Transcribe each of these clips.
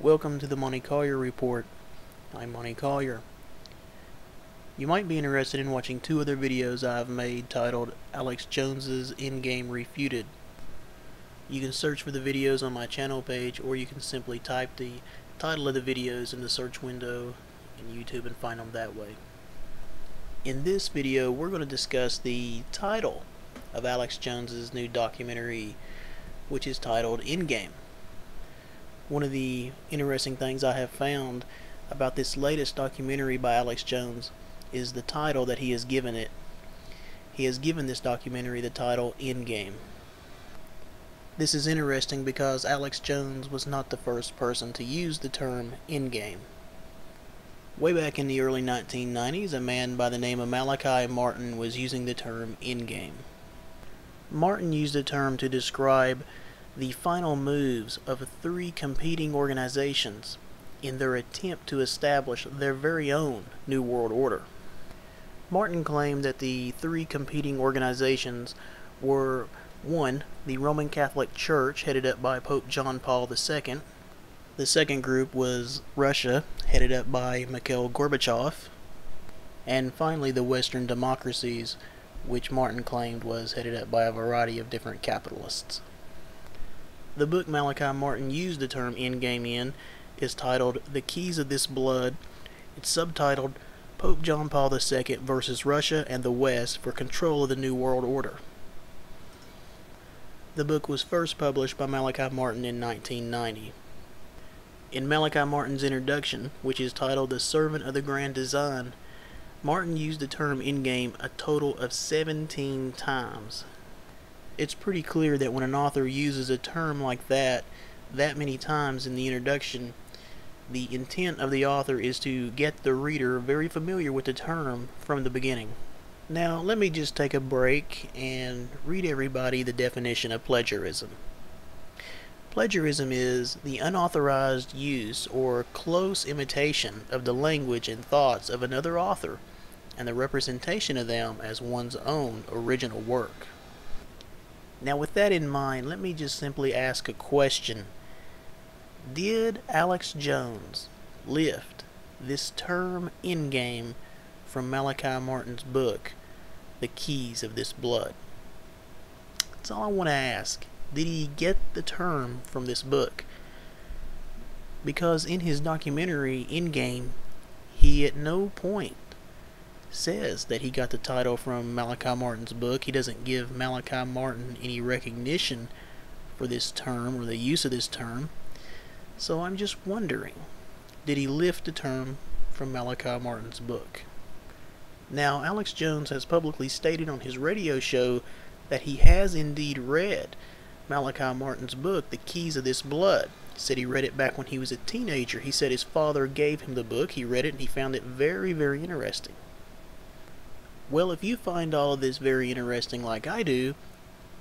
Welcome to the Monty Collier Report. I'm Monty Collier. You might be interested in watching two other videos I've made titled Alex Jones's Endgame Refuted. You can search for the videos on my channel page, or you can simply type the title of the videos in the search window in YouTube and find them that way. In this video, we're going to discuss the title of Alex Jones's new documentary, which is titled Endgame. One of the interesting things I have found about this latest documentary by Alex Jones is the title that he has given it. He has given this documentary the title Endgame. This is interesting because Alex Jones was not the first person to use the term Endgame. Way back in the early 1990s, a man by the name of Malachi Martin was using the term Endgame. Martin used the term to describe the final moves of three competing organizations in their attempt to establish their very own New World Order. Martin claimed that the three competing organizations were 1. The Roman Catholic Church, headed up by Pope John Paul II. The second group was Russia, headed up by Mikhail Gorbachev. And finally, the Western democracies, which Martin claimed was headed up by a variety of different capitalists. The book Malachi Martin used the term Endgame in is titled The Keys of This Blood. It's subtitled Pope John Paul II versus Russia and the West for Control of the New World Order. The book was first published by Malachi Martin in 1990. In Malachi Martin's introduction, which is titled The Servant of the Grand Design, Martin used the term Endgame a total of 17 times. It's pretty clear that when an author uses a term like that many times in the introduction, the intent of the author is to get the reader very familiar with the term from the beginning. Now, let me just take a break and read everybody the definition of plagiarism. Plagiarism is the unauthorized use or close imitation of the language and thoughts of another author and the representation of them as one's own original work. Now, with that in mind, let me just simply ask a question. Did Alex Jones lift this term Endgame from Malachi Martin's book, The Keys of This Blood? That's all I want to ask. Did he get the term from this book? Because in his documentary, Endgame, he at no point says that he got the title from Malachi Martin's book. He doesn't give Malachi Martin any recognition for this term or the use of this term. So I'm just wondering, did he lift the term from Malachi Martin's book? Now, Alex Jones has publicly stated on his radio show that he has indeed read Malachi Martin's book, The Keys of This Blood. He said he read it back when he was a teenager. He said his father gave him the book. He read it and he found it very, very interesting. Well, if you find all of this very interesting like I do,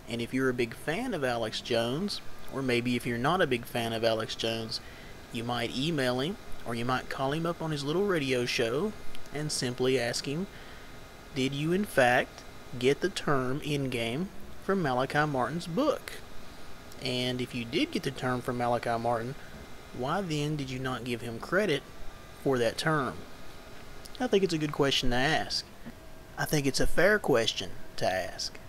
and if you're a big fan of Alex Jones, or maybe if you're not a big fan of Alex Jones, you might email him, or you might call him up on his little radio show and simply ask him, did you in fact get the term Endgame from Malachi Martin's book? And if you did get the term from Malachi Martin, why then did you not give him credit for that term? I think it's a good question to ask. I think it's a fair question to ask.